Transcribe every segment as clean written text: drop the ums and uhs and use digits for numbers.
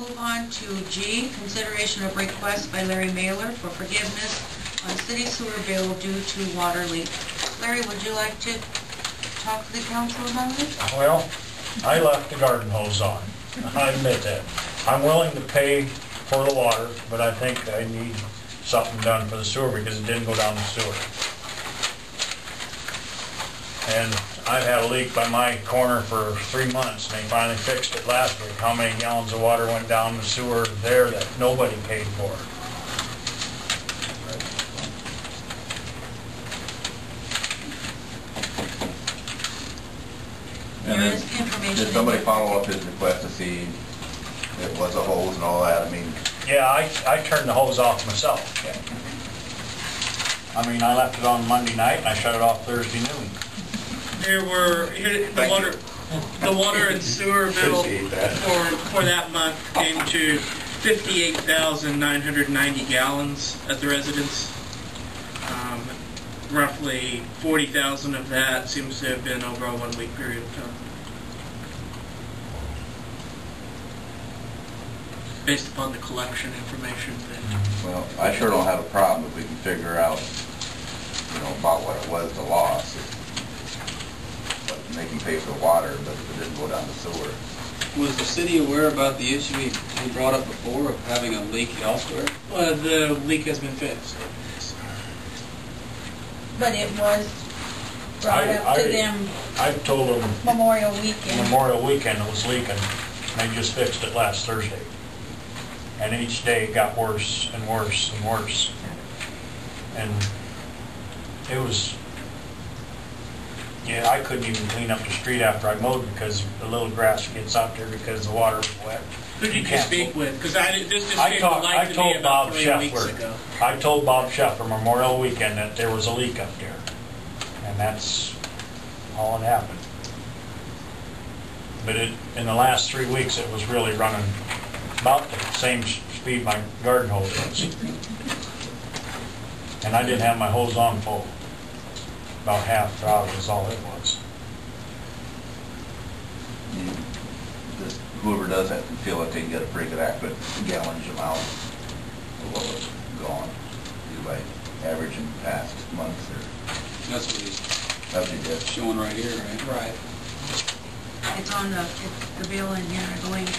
move on to G, consideration of request by Larry Mailer for forgiveness on city sewer bill due to water leak. Larry, would you like to talk to the council about it? Well, I left the garden hose on. I admit that. I'm willing to pay for the water, but I think I need something done for the sewer because it didn't go down the sewer. And I've had a leak by my corner for 3 months, and they finally fixed it last week. How many gallons of water went down the sewer there that nobody paid for? There is information. Did somebody follow up his request to see if it was a hose and all that? I mean, Yeah, I turned the hose off myself. I mean, I left it on Monday night, and I shut it off Thursday noon. There were the water and sewer bill for that month came to 58,990 gallons at the residence. Roughly 40,000 of that seems to have been over a 1 week period of time, based upon the collection information. well, I sure don't have a problem if we can figure out, you know, about what it was, the loss. But they can pay for the water, but if it didn't go down the sewer. Was the city aware about the issue he brought up before of having a leak elsewhere? Well, the leak has been fixed. But it was brought up to them I told them Memorial Weekend. Memorial Weekend it was leaking. They just fixed it last Thursday. And each day it got worse and worse and worse. And it was, yeah, I couldn't even clean up the street after I mowed because the little grass gets out there because the water was wet. Who did you speak with? Because this just came to I light to me told about Bob 3 weeks ago. Scheffler. I told Bob Scheffler Memorial Weekend that there was a leak up there. And that's all that happened. But in the last 3 weeks it was really running about the same speed my garden hose was. And I didn't have my hose on full. About half throttle is all it was. Whoever does that feel like they can get a pretty good accurate gallonage amount of what was gone, either by average in past months or. That's what He did. showing right here, right? Right. It's on the bill in here, I believe.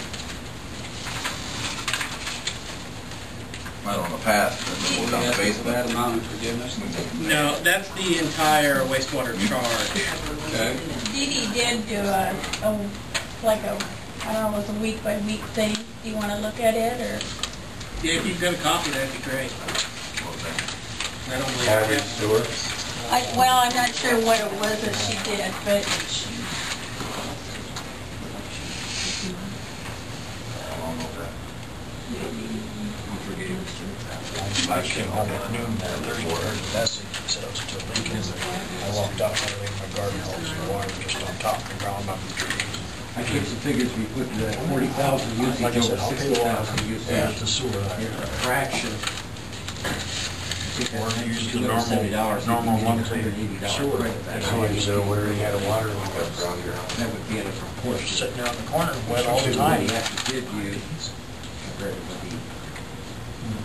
I don't know, past, and we'll down the basement. That amount of forgiveness? No, that's the entire wastewater charge. Okay. Dee Dee did do like a, I don't know, it was a week by week thing. Do you want to look at it, or? Yeah, if you've got a copy, that'd be great. I don't believe I Average have. sewer. Well, I'm not sure what it was that she did, but I came home at noon there, there's a message that said I was still leaking. I walked out and I laid my garden hose and the water was just on top of the ground under the trees. I took some figures, we put 40,000 usage Like I said, over I'll pay the water 60,000 usage. yeah, the sewer. A fraction. Or you use the $270, normal you can monthly get $180 sewer. credit back. So where he had a water leak up around your house. That would be at a Of course, proportion. sitting out in the corner, wet all the So time. what he actually did use compared to what he.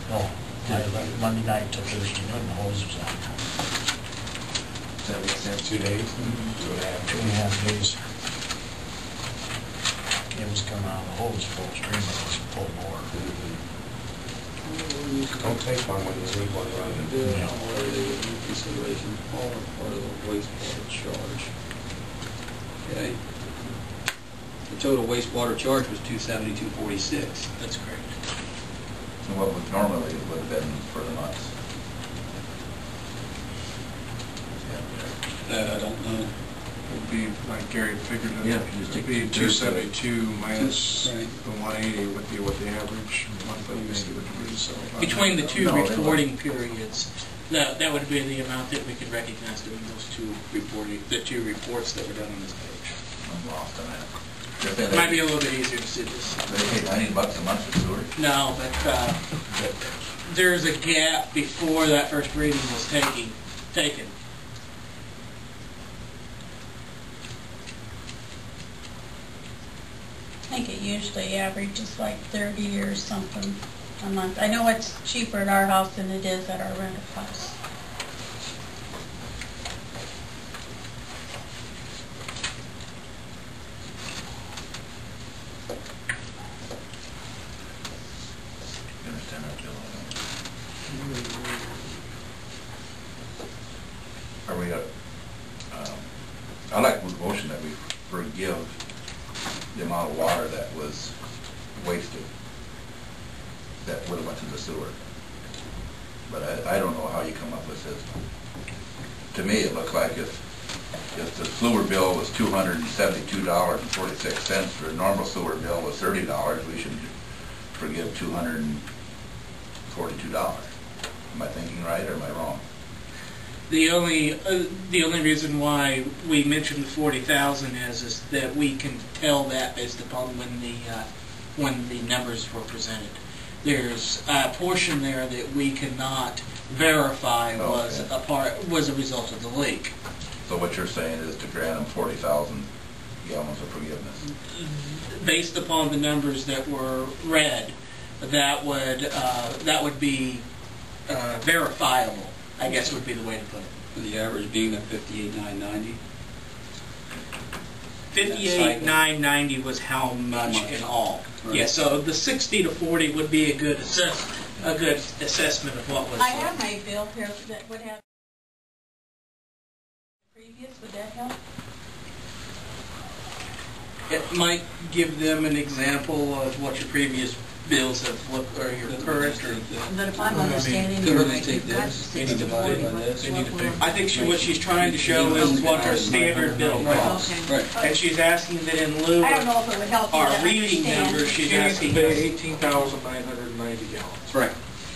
No, I left Monday night till Thursday noon, the hose was out. Does that make sense? 2 days? 2.5 days. It was coming out of the hose full stream, it was full bore. Don't take one when you leave one running. Yeah. Consideration all or part of the wastewater charge. Okay. The total wastewater charge was $272.46. That's correct. So what would normally would have been for the months? That I don't know. Would be, like Gary figured it, Yeah, just it'd take be 272 minus Right. the 180 would be what the average monthly usage would be, so. Between the two No, they reporting periods, that would be the amount that we could recognize doing those the two reports that were done on this page. I'm lost on that. It might be a little bit easier to see this. They pay $90 a month for sewer? No, but there's a gap before that first reading was taken. I think it usually averages like 30 or something a month. I know it's cheaper at our house than it is at our rental house. You understand that, Jill? Are we, I like the motion that we forgive the amount of water that was wasted, that would have went to the sewer. But I don't know how you come up with this. To me, it looked like if the sewer bill was $272.46, or a normal sewer bill was $30, we should forgive $242. Am I thinking right or am I wrong? The only reason why we mentioned the 40,000 is that we can tell that based upon when the numbers were presented. There's a portion there that we cannot verify was a result of the leak. So what you're saying is to grant them 40,000 gallons of forgiveness? Based upon the numbers that were read, that would be verifiable, I guess would be the way to put it. The average being at 58,990. 58,990 was how much in all. Right. Yeah, so the 60 to 40 would be a good assessment of what was. I have my bill here that would have previous, would that help? It might give them an example of what your previous bills have looked, or your current. But if I'm understanding Could you we right, just take you've got this, 60 and to divide it 40. by this? They need to pay. I think what she's trying to show is what her standard bill was. Okay. Right. And she's asking that in lieu I don't know of if it would help you our to reading understand. numbers, she's She needs to asking pay us. 18,990 gallons. Right,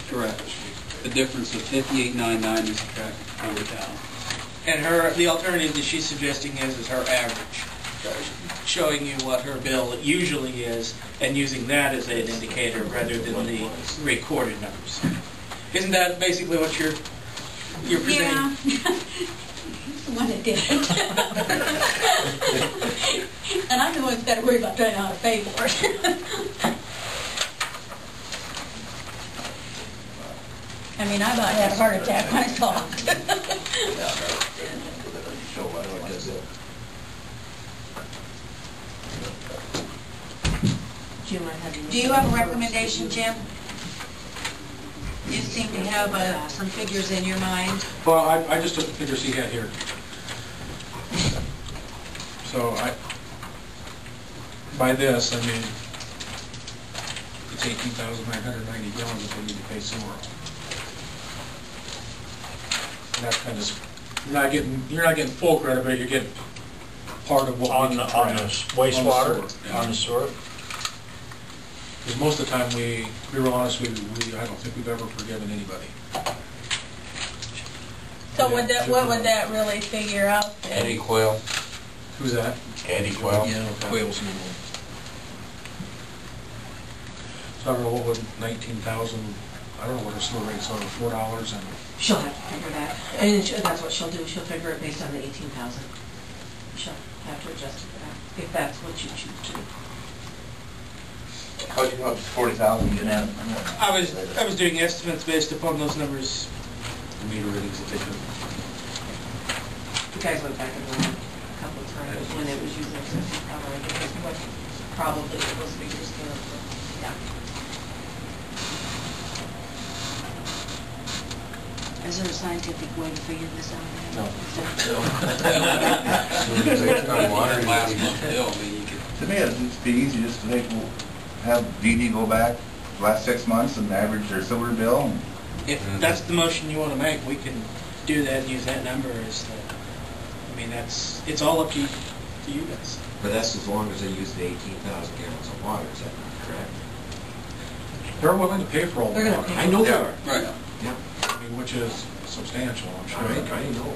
correct. The difference of 58,990 subtracted 40,000. And the alternative that she's suggesting is her average, showing you what her bill usually is, and using that as an indicator rather than the recorded numbers. Isn't that basically what you're presenting? Yeah. He's the one that did it. And I'm the one that's got to worry about trying to know how to pay for it. I mean, I about had a heart attack when I talked. Show what it was. Do you have a recommendation, Jim? You seem to have some figures in your mind. Well, I just took the figures he had here. So by this, I mean, it's 18,990 gallons that we need to pay sewer. And that's kind of, you're not getting full credit, but you're getting part of what On we the can wastewater, sewer. on the sewer? Because most of the time, be real honest, I don't think we've ever forgiven anybody. So what would that really figure out then? Eddie Quayle. Who's that? Eddie Quayle. Yeah, Quayle's new one. So I don't know, what would 19,000, I don't know what her sewer rates are, $4 and... She'll have to figure that, and that's what she'll do, she'll figure it based on the 18,000. She'll have to adjust it for that, if that's what you choose to do. How'd you come up with 40,000 you had? I was doing estimates based upon those numbers. The meter readings that they took. You guys went back and forth a couple of times when it was using excessive power, I think that's what probably those figures came up with, yeah. Is there a scientific way to figure this out? No. Last month bill, I mean, you could. To me, it'd just be easy just to have DD go back the last 6 months and average their sewer bill. And If that's the motion you want to make, we can do that and use that number as the, I mean, it's all up to you guys. But that's as long as they use the 18,000 gallons of water, is that not correct? They're willing to pay for all the They're gonna water. pay I know they Yeah. are. Right. Yeah, I mean, which is substantial, I'm sure. I know.